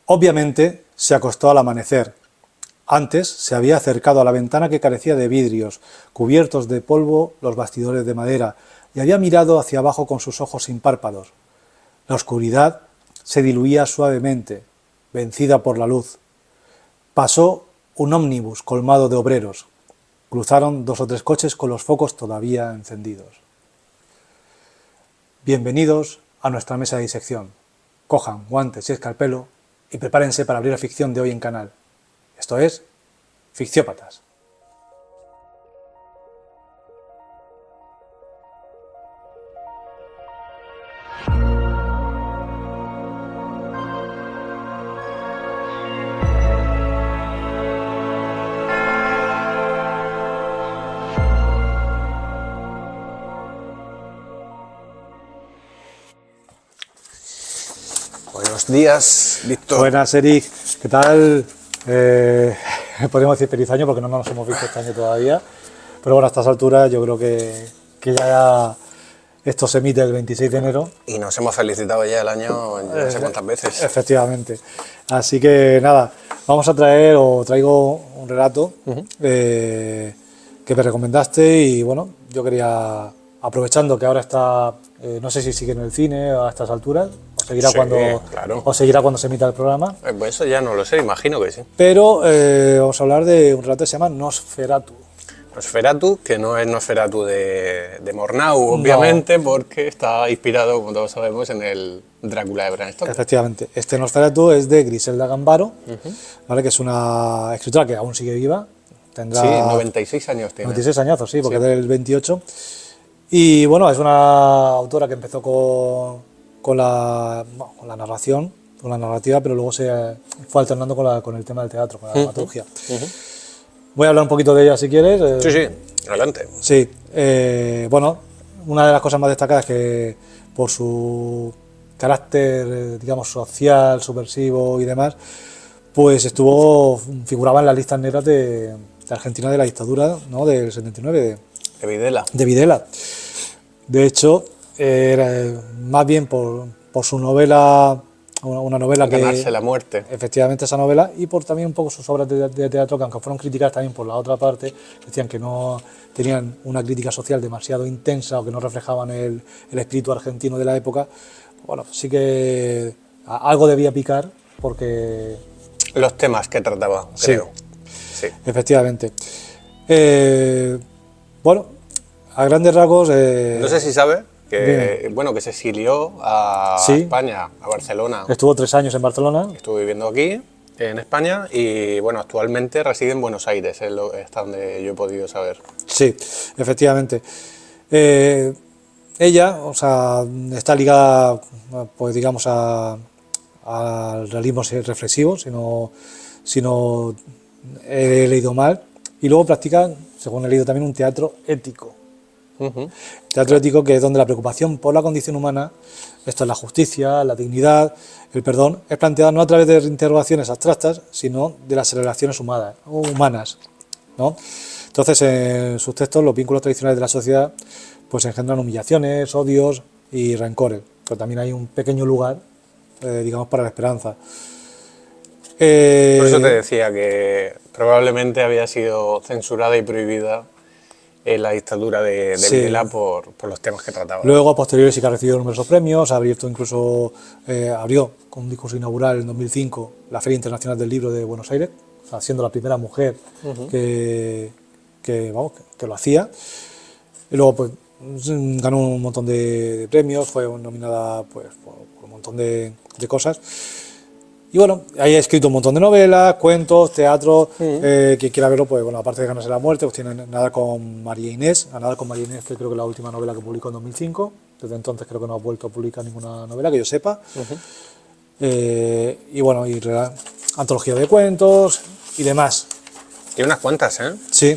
Obviamente se acostó al amanecer. Antes se había acercado a la ventana que carecía de vidrios, cubiertos de polvo los bastidores de madera, y había mirado hacia abajo con sus ojos sin párpados. La oscuridad se diluía suavemente, vencida por la luz. Pasó un ómnibus colmado de obreros. Cruzaron 2 o 3 coches con los focos todavía encendidos. Bienvenidos a nuestra mesa de disección. Cojan guantes y escalpelo y prepárense para abrir la ficción de hoy en Canal. Esto es Ficciópatas. Buenos días, Víctor. Buenas, Eric. ¿Qué tal? Podemos decir feliz año porque no nos hemos visto este año todavía. Pero bueno, a estas alturas yo creo que ya esto se emite el 26 de enero. Y nos hemos felicitado ya el año no sé cuántas veces. Efectivamente. Así que nada, vamos a traigo un relato que me recomendaste y bueno, yo quería, aprovechando que ahora está, no sé si sigue en el cine a estas alturas, o seguirá, Sí, claro. o seguirá cuando se emita el programa. Pues eso ya no lo sé, imagino que sí. Pero vamos a hablar de un relato que se llama Nosferatu. Nosferatu, que no es Nosferatu de Murnau, obviamente, porque está inspirado, como todos sabemos, en el Drácula de Bram Stoker. Efectivamente. Este Nosferatu es de Griselda Gambaro, ¿vale? Que es una escritora que aún sigue viva. Tendrá Sí, 96 años tiene. 96 añazos, sí, porque Sí. es del 28. Y bueno, es una autora que empezó con la narración, con la narrativa, pero luego se fue alternando con el tema del teatro, con la dramaturgia. Voy a hablar un poquito de ella si quieres. Sí, sí, adelante. Sí, bueno, una de las cosas más destacadas es que por su carácter, digamos, social, subversivo y demás, pues figuraba en las listas negras de Argentina de la dictadura, ¿no? Del 79, De Videla. de Videla. De hecho, era más bien por su novela, una novela que... Ganarse la muerte. Efectivamente, esa novela, y por también un poco sus obras de teatro, que aunque fueron criticadas también por la otra parte, decían que no tenían una crítica social demasiado intensa o que no reflejaban el espíritu argentino de la época. Bueno, sí que algo debía picar, porque... Los temas que trataba, Sí. creo. Sí. Efectivamente. Bueno, a grandes rasgos... No sé si sabes que, Dime. bueno, que se exilió a Sí. España, a Barcelona. Estuvo 3 años en Barcelona. Estuve viviendo aquí, en España, y bueno, actualmente reside en Buenos Aires, es hasta donde yo he podido saber. Sí, efectivamente. Ella, o sea, está ligada, pues digamos, al realismo reflexivo, si no he leído mal, y luego practica, según he leído también, un teatro ético. Teatro ético, que es donde la preocupación por la condición humana, esto es la justicia, la dignidad, el perdón, es planteada no a través de interrogaciones abstractas, sino de las relaciones humanas, ¿no? Entonces, en sus textos, los vínculos tradicionales de la sociedad pues engendran humillaciones, odios y rencores, pero también hay un pequeño lugar, digamos, para la esperanza. Por eso te decía que probablemente había sido censurada y prohibida en la dictadura de Sí. Videla por los temas que trataba. Luego, a posteriori, sí que ha recibido numerosos premios, abrió con un discurso inaugural en 2005 la Feria Internacional del Libro de Buenos Aires, o sea, siendo la primera mujer que lo hacía. Y luego, pues, ganó un montón de premios, fue nominada pues, por un montón de cosas. Y bueno, ahí ha escrito un montón de novelas, cuentos, teatro. Quien quiera verlo, pues bueno, aparte de Ganarse la muerte, pues tiene Nadar con María Inés, que creo que es la última novela que publicó en 2005. Desde entonces creo que no ha vuelto a publicar ninguna novela, que yo sepa. Y bueno, antología de cuentos y demás. Tiene unas cuantas, ¿eh? Sí.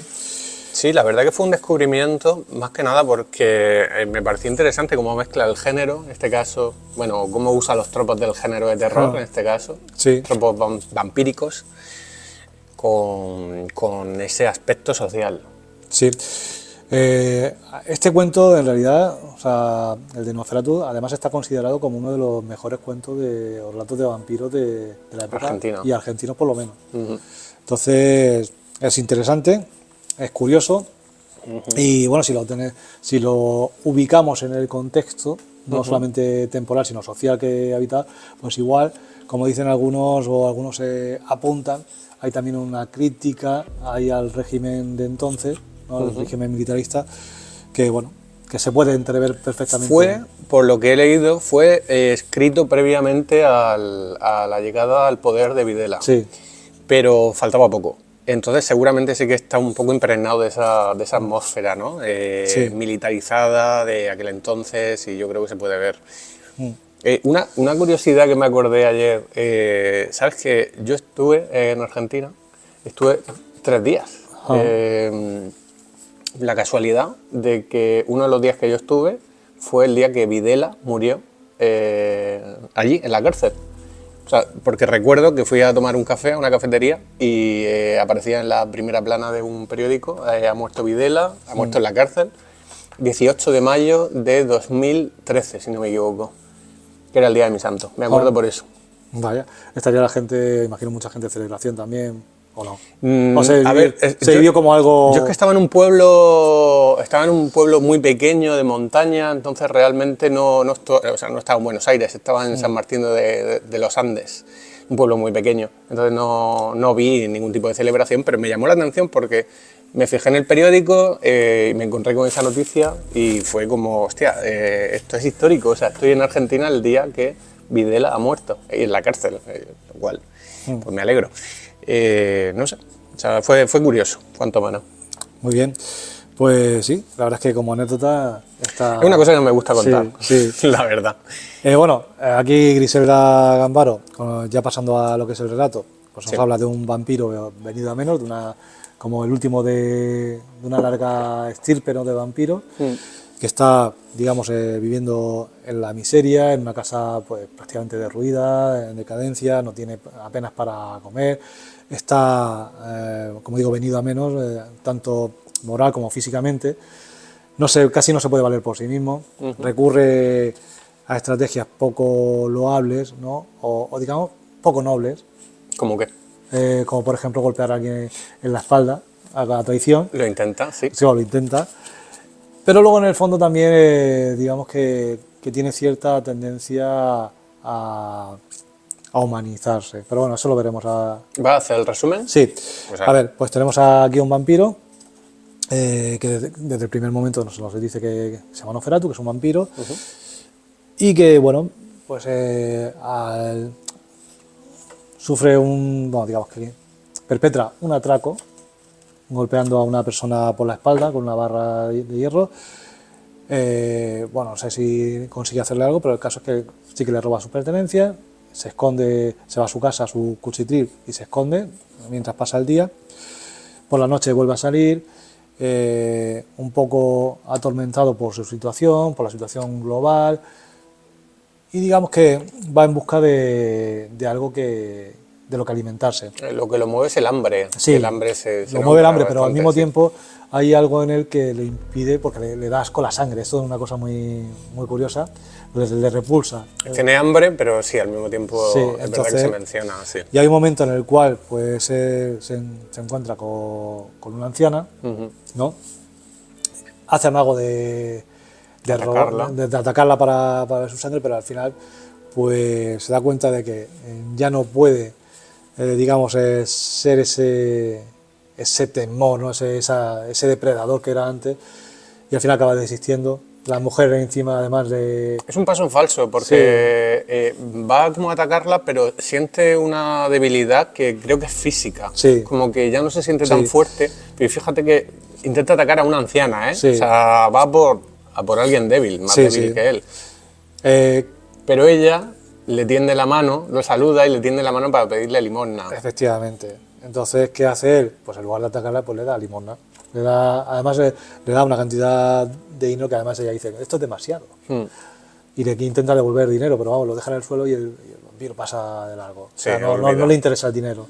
Sí, la verdad que fue un descubrimiento, más que nada porque me pareció interesante cómo mezcla el género, en este caso, bueno, cómo usa los tropos del género de terror, en este caso, Sí. tropos vampíricos, con ese aspecto social. Sí. Este cuento, en realidad, o sea, el de Nosferatu, además está considerado como uno de los mejores cuentos de o relatos de vampiros de la época Argentina. y argentinos por lo menos. Ujú. Entonces, es interesante, es curioso y bueno, si lo ubicamos en el contexto, no solamente temporal, sino social que habita, pues igual, como dicen algunos o algunos apuntan, hay también una crítica ahí al régimen de entonces, ¿no? El régimen militarista, que bueno, que se puede entrever perfectamente. Fue, por lo que he leído, fue escrito previamente a la llegada al poder de Videla. Sí, Pero faltaba poco. Entonces seguramente sí que está un poco impregnado de esa atmósfera, ¿no? Sí. Militarizada de aquel entonces, y yo creo que se puede ver. Una curiosidad que me acordé ayer, ¿sabes que yo estuve en Argentina? Estuve 3 días. La casualidad de que uno de los días que yo estuve fue el día que Videla murió allí, en la cárcel. O sea, porque recuerdo que fui a tomar un café a una cafetería y aparecía en la primera plana de un periódico, ha muerto Videla, ha muerto en la cárcel, 18 de mayo de 2013, si no me equivoco, que era el día de mi santo, me acuerdo por eso. vaya, estaría la gente, imagino mucha gente de celebración también, ¿o no? Mm, O se a ver, vivió como algo... Yo es que estaba en un pueblo muy pequeño de montaña, entonces realmente no estaba en Buenos Aires, estaba en San Martín de los Andes, un pueblo muy pequeño. Entonces no vi ningún tipo de celebración, pero me llamó la atención porque me fijé en el periódico y me encontré con esa noticia y fue como, hostia, esto es histórico, o sea, estoy en Argentina el día que Videla ha muerto, y en la cárcel, igual, pues me alegro. No sé, o sea, fue curioso, cuanto menos. Muy bien, pues sí, la verdad es que como anécdota está... Es una cosa que me gusta contar, Sí, sí. la verdad. Bueno, aquí Griselda Gambaro, ya pasando a lo que es el relato, pues nos Sí. habla de un vampiro venido a menos, como el último de una larga estirpe, ¿no?, de vampiros, que está, digamos, viviendo en la miseria, en una casa pues prácticamente derruida, en decadencia, no tiene apenas para comer, está, como digo, venido a menos, tanto moral como físicamente, casi no se puede valer por sí mismo, recurre a estrategias poco loables, ¿no?, o digamos poco nobles, ¿Cómo que? como por ejemplo golpear a alguien en la espalda, a la traición, Lo intenta, sí. sí, lo intenta, pero luego en el fondo también digamos que tiene cierta tendencia a humanizarse, pero bueno, eso lo veremos ¿Va a hacer el resumen? Sí, Pues a ver, pues tenemos aquí a un vampiro que desde el primer momento nos dice que se llama Nosferatu, que es un vampiro, y que, bueno, pues sufre digamos que perpetra un atraco golpeando a una persona por la espalda con una barra de hierro. Bueno, no sé si consigue hacerle algo, pero el caso es que sí que le roba sus pertenencias, se esconde, se va a su casa, a su cuchitril, y se esconde mientras pasa el día. Por la noche vuelve a salir, un poco atormentado por su situación, por la situación global, y digamos que va en busca de algo de lo que alimentarse. Lo que lo mueve es el hambre. Sí, El hambre se lo mueve el nota hambre, pero al bastante, mismo sí. tiempo hay algo en él que le impide, porque le da asco la sangre. Esto es una cosa muy curiosa, le repulsa. Tiene hambre, pero sí, al mismo tiempo Sí, es verdad que entonces- se menciona, sí. Y hay un momento en el cual pues, se encuentra con una anciana, ¿no? Hace amago de Atacarla. de atacarla para ver su sangre, pero al final pues se da cuenta de que ya no puede, digamos, ser ese temor, ¿no? ese depredador que era antes, y al final acaba desistiendo. La mujer encima, además de... Es un paso en falso, porque va como a atacarla, pero siente una debilidad que creo que es física. Sí. Como que ya no se siente tan fuerte. Pero fíjate que intenta atacar a una anciana, ¿eh? Sí. O sea, va a por alguien débil, más Sí, débil sí. que él. eh, Pero ella le tiende la mano, lo saluda y le tiende la mano para pedirle limosna. Efectivamente. Entonces, ¿qué hace él? Pues en lugar de atacarla, pues le da limosna. Además, le da una cantidad de dinero que además ella dice, esto es demasiado. Y le intenta devolver dinero, pero vamos, lo deja en el suelo y el vampiro pasa de largo. O sea, Sí, no olvida. le interesa el dinero.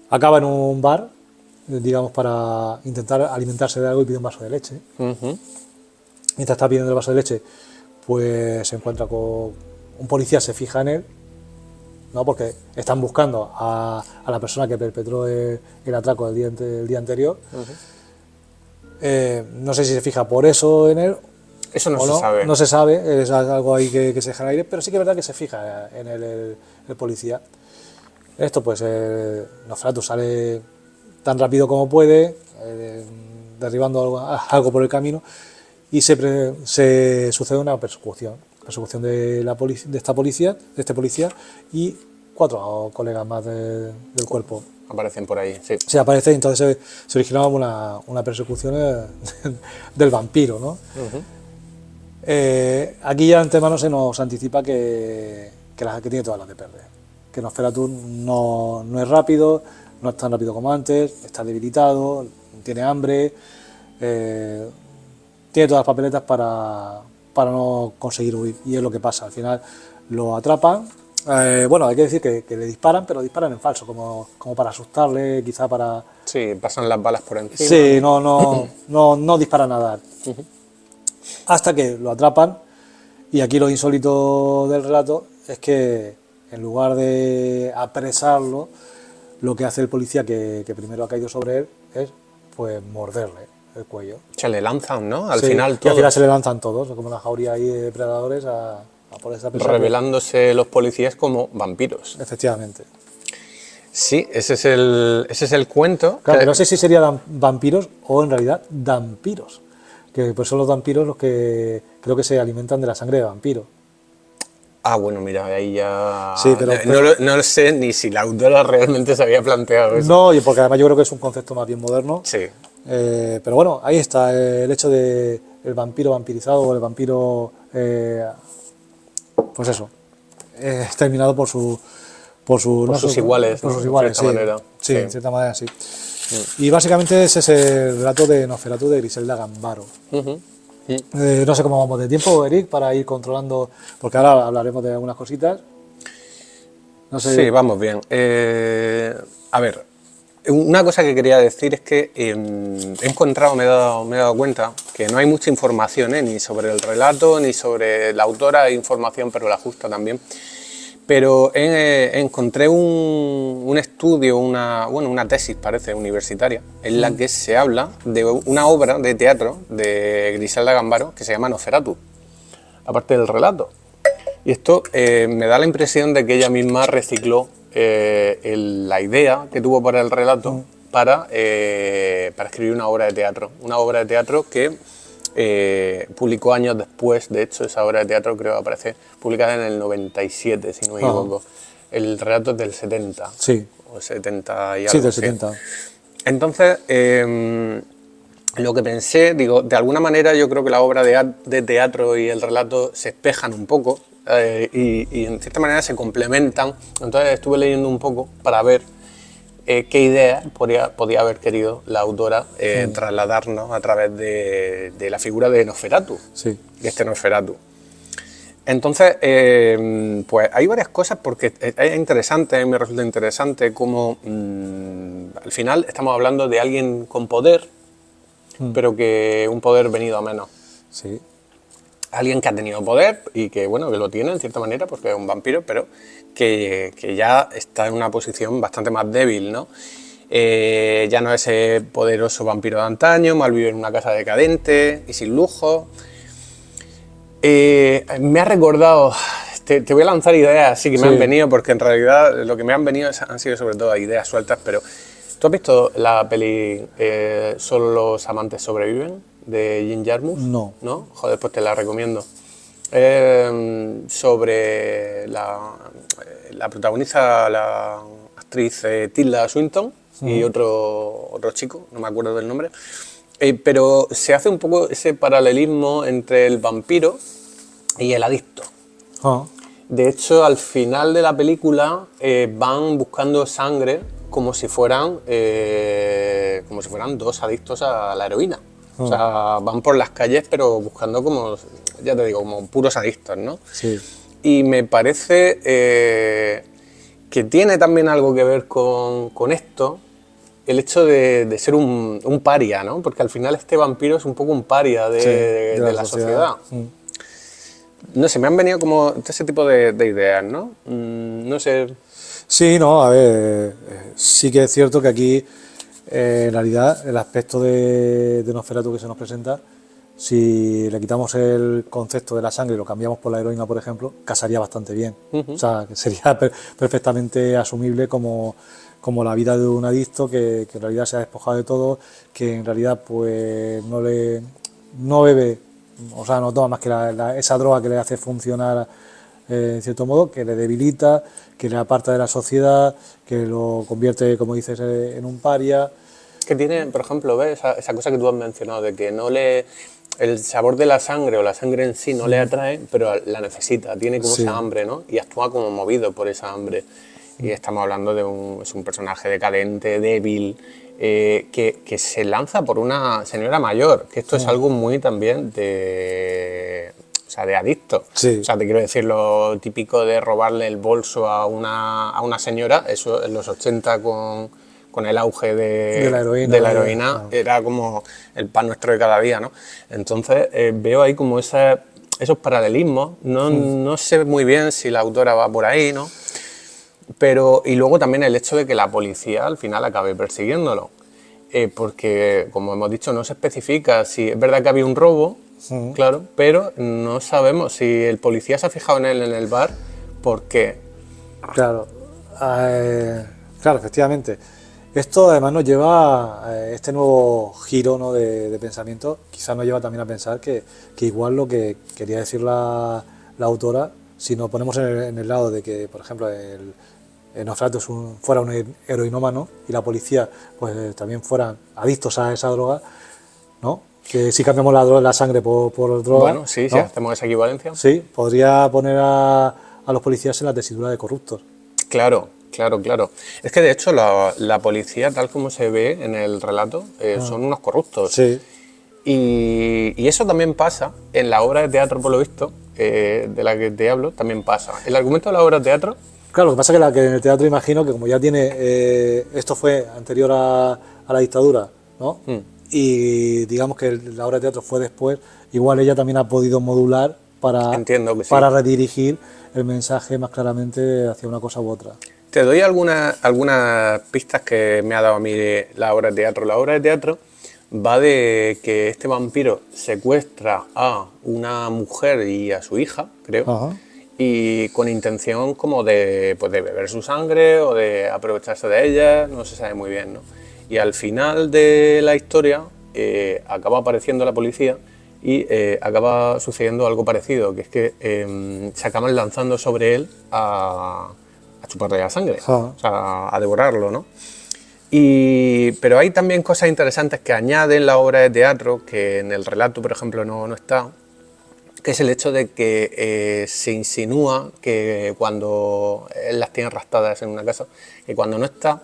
Acaba en un bar digamos, para intentar alimentarse de algo y pide un vaso de leche. Ujú. Mientras está pidiendo el vaso de leche, pues se encuentra con un policía, se fija en él, ¿no? Porque están buscando a la persona que perpetró el atraco el día anterior. No sé si se fija por eso en él. Eso no o se sabe. No se sabe, es algo ahí que se deja en el aire, pero sí que es verdad que se fija en el policía. Esto, pues, Nosferatu sale tan rápido como puede, derribando algo por el camino, y se sucede una persecución de este policía y 4 colegas más del cuerpo. Aparecen por ahí, sí. Se aparece y entonces se originaba una persecución del vampiro, ¿no? Aquí ya de antemano se nos anticipa que tiene todas las de perder. Que Nosferatu no es rápido, no es tan rápido como antes, está debilitado, tiene hambre, tiene todas las papeletas para no conseguir huir. Y es lo que pasa, al final lo atrapan. Bueno, hay que decir que le disparan, pero disparan en falso, como para asustarle, quizá para... Sí, pasan las balas por encima. Sí, no disparan a dar. Hasta que lo atrapan, y aquí lo insólito del relato es que en lugar de apresarlo, lo que hace el policía que primero ha caído sobre él es pues morderle el cuello. Se le lanzan, ¿no? Al Sí, final y al todos, final se le lanzan todos, como una jauría ahí de depredadores a por esta persona. revelándose los policías como vampiros. Efectivamente. Sí, ese es el cuento. Claro, que no sé si serían vampiros o en realidad dampiros, que pues son los vampiros los que creo que se alimentan de la sangre de vampiro. Ah, bueno, mira, ahí ya... Sí, pero- No lo sé ni si la autora realmente se había planteado eso. No, y porque además yo creo que es un concepto más bien moderno. Sí. Pero bueno, ahí está el hecho de el vampiro vampirizado o el vampiro, pues eso, exterminado por sus iguales, por ¿no? sus En iguales, cierta sí, manera. sí, Sí. en cierta manera sí. Y básicamente ese es el relato de Nosferatu de Griselda Gambaro. Ujú. No sé cómo vamos de tiempo, Eric, para ir controlando, porque ahora hablaremos de algunas cositas. No sé. Sí, vamos bien. A ver, una cosa que quería decir es que he encontrado, me he dado cuenta que no hay mucha información, ni sobre el relato, ni sobre la autora. Hay información, pero la justa también. Pero encontré un estudio, una tesis, parece, universitaria, en la que se habla de una obra de teatro de Griselda Gambaro que se llama Nosferatu, aparte del relato. Y esto me da la impresión de que ella misma recicló la idea que tuvo para el relato para escribir una obra de teatro. Una obra de teatro que publicó años después. De hecho, esa obra de teatro creo que aparece publicada en el 97, si no me equivoco. El relato es del 70. Sí. O 70 y algo. Sí, del sí. 70. Entonces, lo que pensé, digo, de alguna manera yo creo que la obra de teatro y el relato se espejan un poco y en cierta manera se complementan. Entonces estuve leyendo un poco para ver qué idea podía haber querido la autora trasladarnos a través de la figura de Nosferatu, Sí. de este Nosferatu. Entonces, pues hay varias cosas porque es interesante, me resulta interesante cómo al final estamos hablando de alguien con poder, pero que un poder venido a menos. Sí. Alguien que ha tenido poder y que, bueno, que lo tiene en cierta manera porque es un vampiro, pero que ya está en una posición bastante más débil, ¿no? Ya no es ese poderoso vampiro de antaño, malvive en una casa decadente y sin lujo. Me ha recordado, te voy a lanzar ideas así que me han venido, porque en realidad lo que me han venido han sido sobre todo ideas sueltas, pero ¿tú has visto la peli Solo los amantes sobreviven? De Jim Jarmusch. No. ¿No? Joder, pues te la recomiendo. Sobre la protagoniza la actriz Tilda Swinton y otro chico, no me acuerdo del nombre. Pero se hace un poco ese paralelismo entre el vampiro y el adicto. De hecho, al final de la película van buscando sangre como si fueran dos adictos a la heroína. O sea, van por las calles pero buscando como, ya te digo, como puros adictos, ¿no? Sí. Y me parece que tiene también algo que ver con esto, el hecho de ser un paria, ¿no? Porque al final este vampiro es un poco un paria de la sociedad. No sé, me han venido como ese tipo de ideas, ¿no? No sé. Sí, no, a ver, sí que es cierto que aquí, en realidad, el aspecto de Nosferatu que se nos presenta, si le quitamos el concepto de la sangre y lo cambiamos por la heroína, por ejemplo, casaría bastante bien. O sea, que sería perfectamente asumible como la vida de un adicto que en realidad se ha despojado de todo, que en realidad pues no bebe, o sea, no toma más que esa droga que le hace funcionar en cierto modo, que le debilita, que le aparta de la sociedad, que lo convierte, como dices, en un paria. Que tiene, por ejemplo, ¿ves? Esa cosa que tú has mencionado, de que no le... El sabor de la sangre o la sangre en sí no le atrae, pero la necesita, tiene como esa hambre, ¿no? Y actúa como movido por esa hambre. Y estamos hablando de es un personaje decadente, débil, que se lanza por una señora mayor, que esto es algo muy también de adicto. Sí. O sea, te quiero decir, lo típico de robarle el bolso a una señora, eso en los 80 con el auge de la heroína era como el pan nuestro de cada día, ¿no? Entonces veo ahí como esos paralelismos, no sé muy bien si la autora va por ahí, ¿no? Pero, y luego también el hecho de que la policía al final acabe persiguiéndolo, porque como hemos dicho no se especifica si es verdad que había un robo, claro, pero no sabemos si el policía se ha fijado en él en el bar, ¿por qué? Claro, claro, efectivamente. Esto además nos lleva a este nuevo giro, ¿no?, de pensamiento, quizás nos lleva también a pensar que igual lo que quería decir la autora, si nos ponemos en el lado de que, por ejemplo, el Nosferatu fuera un heroinómano y la policía pues también fueran adictos a esa droga, ¿no? Que si cambiamos la sangre por droga... Bueno, sí, ¿no? Si hacemos esa equivalencia. Sí, podría poner a los policías en la tesitura de corruptos. Claro. Es que de hecho la policía, tal como se ve en el relato, son unos corruptos. Sí. Y eso también pasa en la obra de teatro, por lo visto, de la que te hablo, también pasa. El argumento de la obra de teatro... Claro, lo que pasa es que en el teatro imagino que como ya tiene... esto fue anterior a la dictadura, ¿no? Y digamos que la obra de teatro fue después, igual ella también ha podido modular Entiendo que sí. para redirigir el mensaje más claramente hacia una cosa u otra. Te doy algunas pistas que me ha dado a mí la obra de teatro. La obra de teatro va de que este vampiro secuestra a una mujer y a su hija, creo, Ajá. y con intención como de beber su sangre o de aprovecharse de ella, no se sabe muy bien, ¿no? Y al final de la historia acaba apareciendo la policía y acaba sucediendo algo parecido, que es que se acaban lanzando sobre él a chuparle la sangre, o sea, a devorarlo, ¿no? Pero hay también cosas interesantes que añaden la obra de teatro, que en el relato, por ejemplo, no está, que es el hecho de que se insinúa que cuando él las tiene arrastradas en una casa, que cuando no está,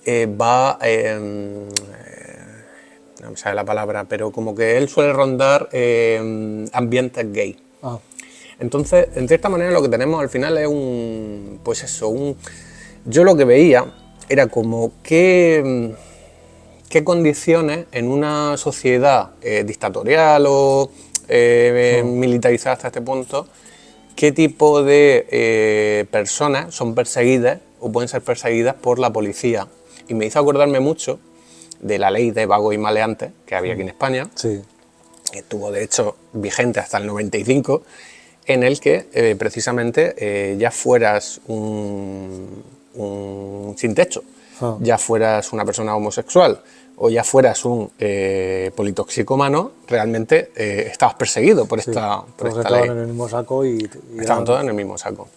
va... no me sale la palabra, pero como que él suele rondar ambientes gay. Entonces, en cierta manera, lo que tenemos al final es yo lo que veía era como qué condiciones en una sociedad dictatorial o militarizada hasta este punto, qué tipo de personas son perseguidas o pueden ser perseguidas por la policía. Y me hizo acordarme mucho de la ley de vagos y maleantes que había aquí en España, que estuvo de hecho vigente hasta el 95, en el que precisamente ya fueras un sin techo, ya fueras una persona homosexual o ya fueras un politoxicómano, realmente estabas perseguido por esta ley. Estaban en el mismo saco estaban todos en el mismo saco.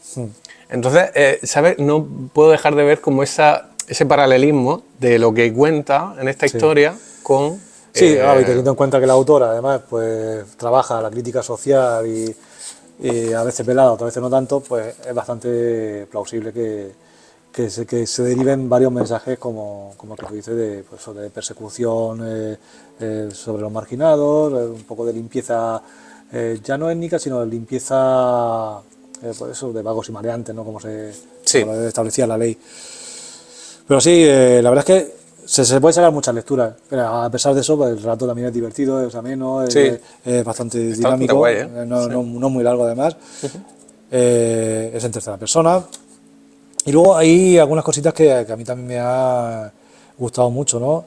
Entonces, ¿sabes? No puedo dejar de ver como ese paralelismo de lo que cuenta en esta historia con... Sí, y teniendo en cuenta que la autora además pues trabaja la crítica social y a veces velada, otras veces no tanto, pues es bastante plausible que se deriven varios mensajes como el que tú dices de persecución sobre los marginados, un poco de limpieza, ya no étnica, sino de limpieza pues eso, de vagos y maleantes, ¿no? Como lo establecía la ley. Pero sí, la verdad es que se puede sacar muchas lecturas, pero a pesar de eso, pues, el relato también es divertido, es ameno, Sí. es bastante Está bastante dinámico, guay, ¿eh? no, Sí. no muy largo además, es en tercera persona. Y luego hay algunas cositas que a mí también me ha gustado mucho, ¿no?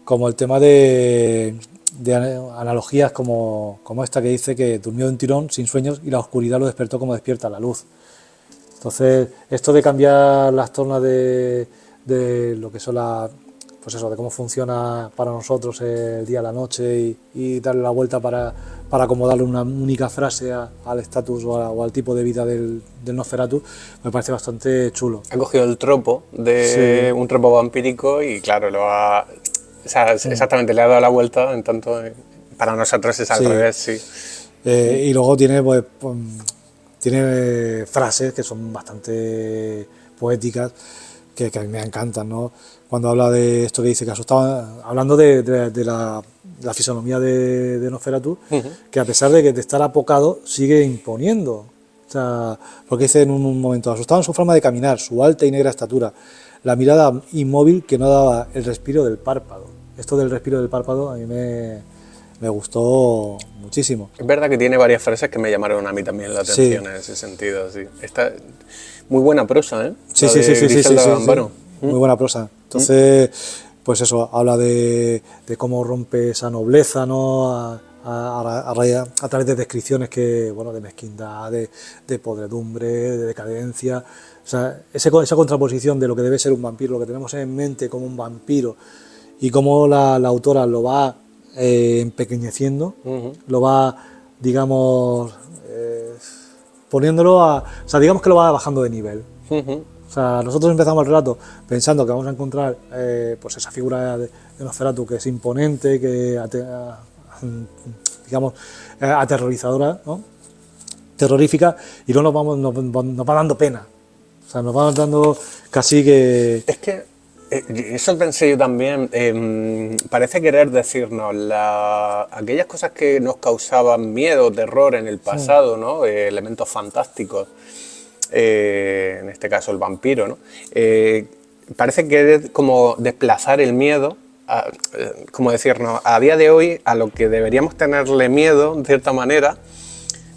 Como el tema de analogías como esta que dice que durmió de un tirón sin sueños y la oscuridad lo despertó como despierta la luz. Entonces, esto de cambiar las tornas de lo que son pues eso, de cómo funciona para nosotros el día, la noche y darle la vuelta para acomodarle una única frase al estatus o al tipo de vida del Nosferatu, me parece bastante chulo. Ha cogido el tropo de Sí. un tropo vampírico y claro, o sea, exactamente, le ha dado la vuelta, en tanto para nosotros es al Sí. revés, sí. Y luego tiene, pues, tiene frases que son bastante poéticas que a mí me encantan, ¿no? Cuando habla de esto que dice que asustaba, hablando de la fisonomía de Nosferatu, que a pesar de estar apocado, sigue imponiendo. O sea, porque dice en un momento, asustado en su forma de caminar, su alta y negra estatura, la mirada inmóvil que no daba el respiro del párpado. Esto del respiro del párpado a mí me gustó muchísimo. Es verdad que tiene varias frases que me llamaron a mí también la atención en ese sentido, sí. Está muy buena prosa, ¿eh? Sí, La sí, de sí, sí, sí, Griselda sí, Gambaro. muy buena prosa. Entonces, pues eso, habla de cómo rompe esa nobleza, ¿no? A través de descripciones que, bueno, de mezquindad, de podredumbre, de decadencia. O sea, esa contraposición de lo que debe ser un vampiro, lo que tenemos en mente como un vampiro, y cómo la autora lo va empequeñeciendo, lo va, digamos, poniéndolo o sea, digamos que lo va bajando de nivel. O sea, nosotros empezamos el relato pensando que vamos a encontrar pues esa figura de Nosferatu que es imponente, que digamos aterrorizadora, ¿no? Terrorífica, y luego nos va dando pena. O sea, nos va dando casi que... Es que eso pensé yo también. Parece querer decirnos aquellas cosas que nos causaban miedo, terror en el pasado, ¿no? Elementos fantásticos. En este caso el vampiro, ¿no? Parece querer como desplazar el miedo, como decirnos, a día de hoy a lo que deberíamos tenerle miedo, de cierta manera,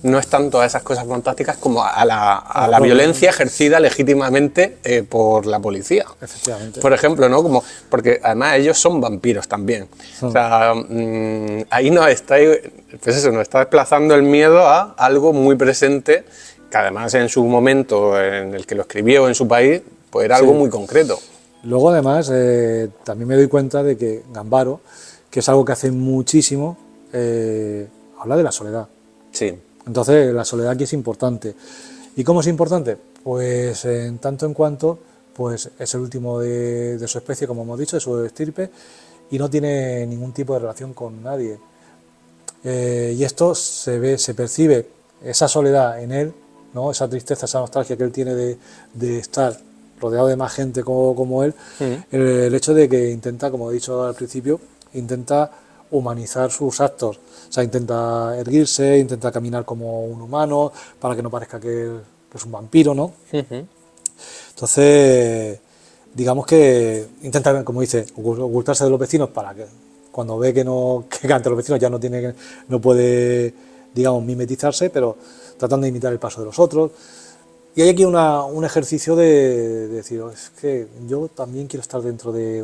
no es tanto a esas cosas fantásticas como a la violencia ejercida legítimamente por la policía. Efectivamente. Por ejemplo, ¿no? Porque además ellos son vampiros también. O sea, ahí nos está desplazando el miedo a algo muy presente, que además en su momento en el que lo escribió en su país, pues era algo muy concreto. Luego además también me doy cuenta de que Gambaro, que es algo que hace muchísimo, habla de la soledad. Sí. Entonces la soledad aquí es importante. ¿Y cómo es importante? Pues en tanto en cuanto pues es el último de su especie, como hemos dicho, de su estirpe, y no tiene ningún tipo de relación con nadie. Y esto se percibe, esa soledad en él, ¿no? Esa tristeza, esa nostalgia que él tiene de estar rodeado de más gente como él, el hecho de que intenta, como he dicho al principio, intenta humanizar sus actos, o sea, intenta erguirse, intenta caminar como un humano, para que no parezca que es un vampiro, ¿no? Entonces, digamos que intenta, como dice, ocultarse de los vecinos para que cuando ve que ante los vecinos ya no puede, digamos, mimetizarse, pero tratando de imitar el paso de los otros. Y hay aquí un ejercicio de decir, es que yo también quiero estar dentro de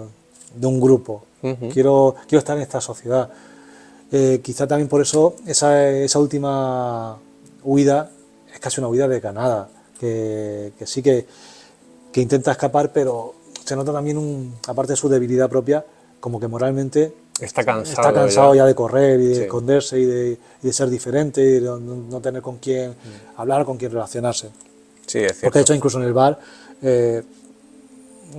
un grupo, quiero estar en esta sociedad. Quizá también por eso esa última huida es casi una huida desganada, que sí que intenta escapar, pero se nota también, aparte de su debilidad propia, como que moralmente está cansado ya de correr y de esconderse y de ser diferente y de no tener con quién hablar, con quién relacionarse. Sí, es cierto. Porque de hecho incluso en el bar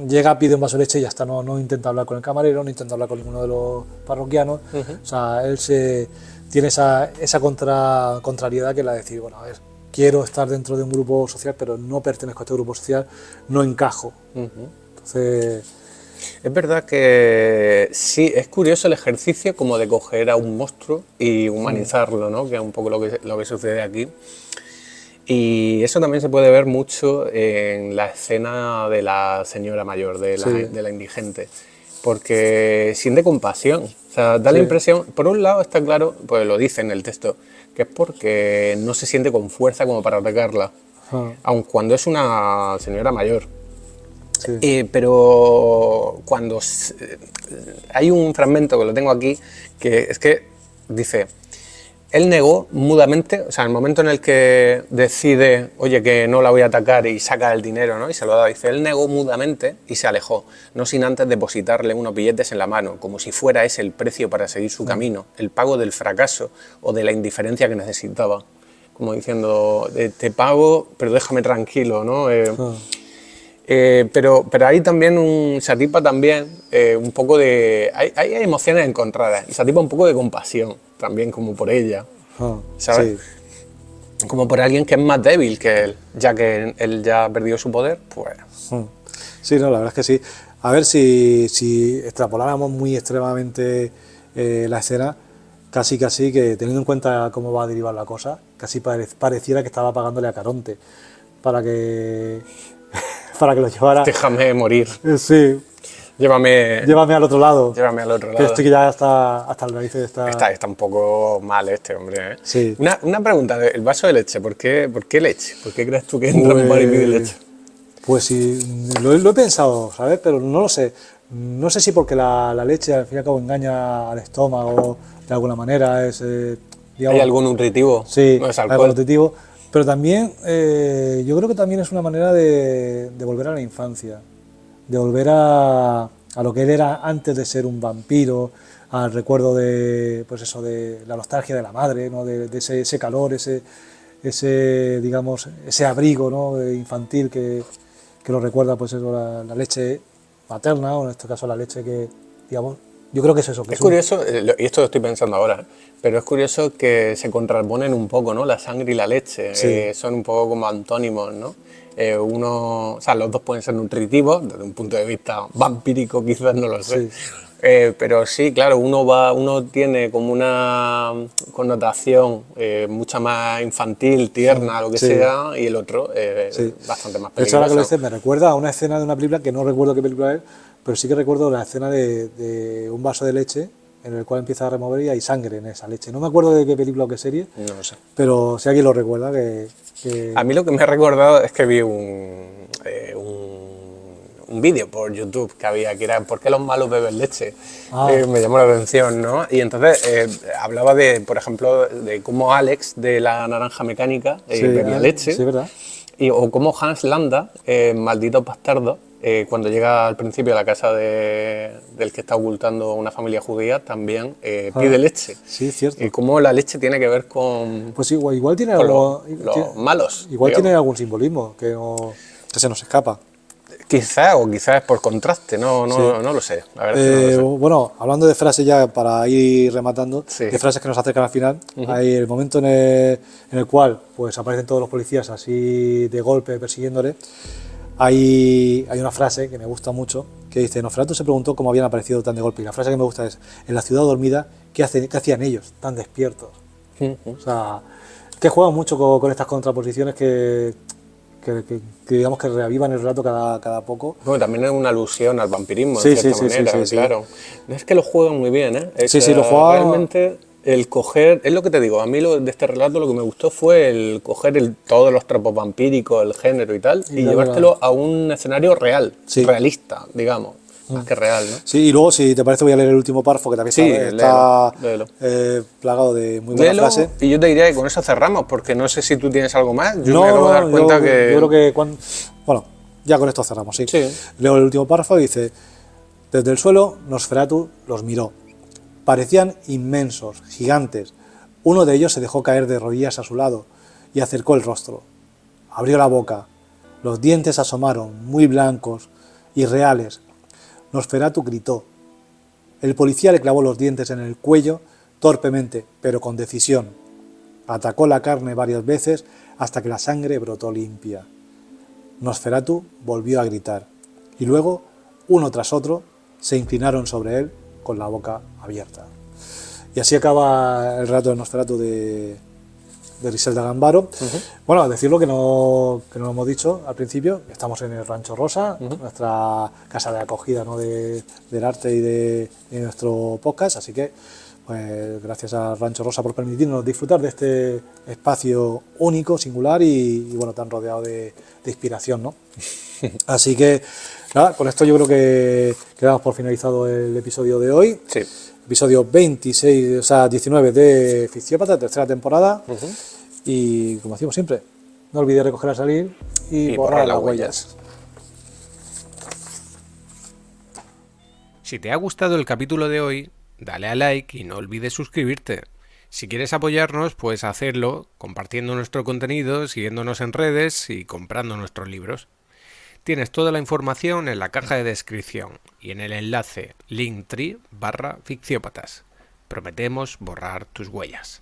llega, pide un vaso de leche y ya está, no intenta hablar con el camarero, no intenta hablar con ninguno de los parroquianos. O sea, él tiene esa contrariedad que es la de decir, bueno, a ver, quiero estar dentro de un grupo social, pero no pertenezco a este grupo social, no encajo. Entonces... Es verdad que sí, es curioso el ejercicio como de coger a un monstruo y humanizarlo, ¿no? Que es un poco lo que sucede aquí. Y eso también se puede ver mucho en la escena de la señora mayor, de la indigente. porque siente compasión. O sea, da la impresión, por un lado está claro, pues lo dice en el texto, que es porque no se siente con fuerza como para atacarla, aun cuando es una señora mayor. Sí. Pero cuando hay un fragmento que lo tengo aquí, que es que dice, él negó mudamente, o sea, en el momento en el que decide, oye, que no la voy a atacar y saca el dinero, ¿no? Y se lo da, dice, él negó mudamente y se alejó, no sin antes depositarle unos billetes en la mano, como si fuera ese el precio para seguir su camino, el pago del fracaso o de la indiferencia que necesitaba. Como diciendo, te pago, pero déjame tranquilo, ¿no? Pero hay también se atipa también un poco de... Hay emociones encontradas y se atipa un poco de compasión también como por ella, ¿sabes? Sí. Como por alguien que es más débil que él, ya que él ya perdió su poder, pues... Sí, no, la verdad es que sí. A ver, si extrapoláramos muy extremadamente la escena, casi que teniendo en cuenta cómo va a derivar la cosa, casi pareciera que estaba pagándole a Caronte para que lo llevara. Déjame morir. Sí. Llévame al otro lado. Llévame al otro lado. Que esto que ya está hasta el nariz está un poco mal este hombre, ¿eh? Sí. Una pregunta, el vaso de leche, ¿por qué leche? ¿Por qué crees tú que entra en un bar y pide leche? Pues sí, lo he pensado, ¿sabes? Pero no lo sé. No sé si porque la leche al fin y al cabo engaña al estómago de alguna manera. ¿Hay algún nutritivo? Sí, no es algo alcohol. nutritivo. Pero también, yo creo que también es una manera de volver a la infancia, de volver a lo que él era antes de ser un vampiro, al recuerdo de, pues eso, de la nostalgia de la madre, ¿no? de ese calor, digamos, ese abrigo, ¿no? infantil que lo recuerda, pues eso, la leche materna, o en este caso la leche que, digamos, yo creo que es eso. Que es curioso, y esto lo estoy pensando ahora, pero es curioso que se contraponen un poco, ¿no? La sangre y la leche, Sí. son un poco como antónimos, ¿no? O sea, los dos pueden ser nutritivos, desde un punto de vista vampírico quizás, no lo sé. Sí. Pero sí, claro, uno tiene como una connotación mucha más infantil, tierna, lo que sea, y el otro bastante más peligroso. De hecho, ahora que lo dices, me recuerda a una escena de una película que no recuerdo qué película es, pero sí que recuerdo la escena de un vaso de leche en el cual empieza a remover y hay sangre en esa leche. No me acuerdo de qué película o qué serie, no lo sé. Pero si alguien lo recuerda, que... A mí lo que me ha recordado es que vi un vídeo por YouTube que había, que era ¿por qué los malos beben leche? Me llamó la atención, ¿no? Y entonces hablaba de, por ejemplo, de cómo Alex de la naranja mecánica bebía leche. Sí, ¿verdad? O cómo Hans Landa, maldito bastardo, cuando llega al principio a la casa del que está ocultando una familia judía, también pide leche. Sí, cierto. Y cómo la leche tiene que ver con... Pues igual tiene con algo... los malos. Igual digamos. tiene algún simbolismo que se nos escapa. Quizás es por contraste, no lo sé. La verdad es que no lo sé. Bueno, hablando de frases ya para ir rematando, de frases que nos acercan al final, hay el momento en el cual pues aparecen todos los policías así de golpe persiguiéndole. Hay una frase que me gusta mucho que dice: Nosferatu se preguntó cómo habían aparecido tan de golpe. Y la frase que me gusta es: en la ciudad dormida, ¿qué hacían ellos tan despiertos? O sea, que juegan mucho con estas contraposiciones que digamos que reavivan el relato cada poco. Bueno, también es una alusión al vampirismo, de cierta manera, claro. Es que lo juegan muy bien, ¿eh? Sí, lo juegan... Realmente el coger, es lo que te digo, a mí de este relato lo que me gustó fue el coger todos los tropos vampíricos, el género y tal, y llevártelo a un escenario real, realista, digamos. Más que real, ¿no? Sí, y luego, si te parece, voy a leer el último párrafo, que también está plagado de muy buena frase. Y yo te diría que con eso cerramos, porque no sé si tú tienes algo más. Yo me acabo de dar cuenta que... Yo creo que... Bueno, ya con esto cerramos, sí. Leo el último párrafo y dice: desde el suelo, Nosferatu los miró. Parecían inmensos, gigantes. Uno de ellos se dejó caer de rodillas a su lado y acercó el rostro. Abrió la boca. Los dientes asomaron, muy blancos y reales. Nosferatu gritó. El policía le clavó los dientes en el cuello torpemente, pero con decisión. Atacó la carne varias veces hasta que la sangre brotó limpia. Nosferatu volvió a gritar, y luego, uno tras otro, se inclinaron sobre él con la boca abierta. Y así acaba el relato de Nosferatu de de Griselda Gambaro. Bueno, decirlo que no lo hemos dicho al principio, estamos en el Rancho Rosa, nuestra casa de acogida, ¿no?, del arte y de nuestro podcast, así que pues gracias a Rancho Rosa por permitirnos disfrutar de este espacio único, singular y bueno, tan rodeado de inspiración, ¿no? Así que nada, con esto yo creo que quedamos por finalizado el episodio de hoy. Sí. Episodio 26, o sea, 19 de Ficciópata, tercera temporada. Y como decimos siempre, no olvidéis recoger al salir y borrar las huellas. Si te ha gustado el capítulo de hoy, dale a like y no olvides suscribirte. Si quieres apoyarnos, puedes hacerlo compartiendo nuestro contenido, siguiéndonos en redes y comprando nuestros libros. Tienes toda la información en la caja de descripción y en el enlace linktree/ficciópatas. Prometemos borrar tus huellas.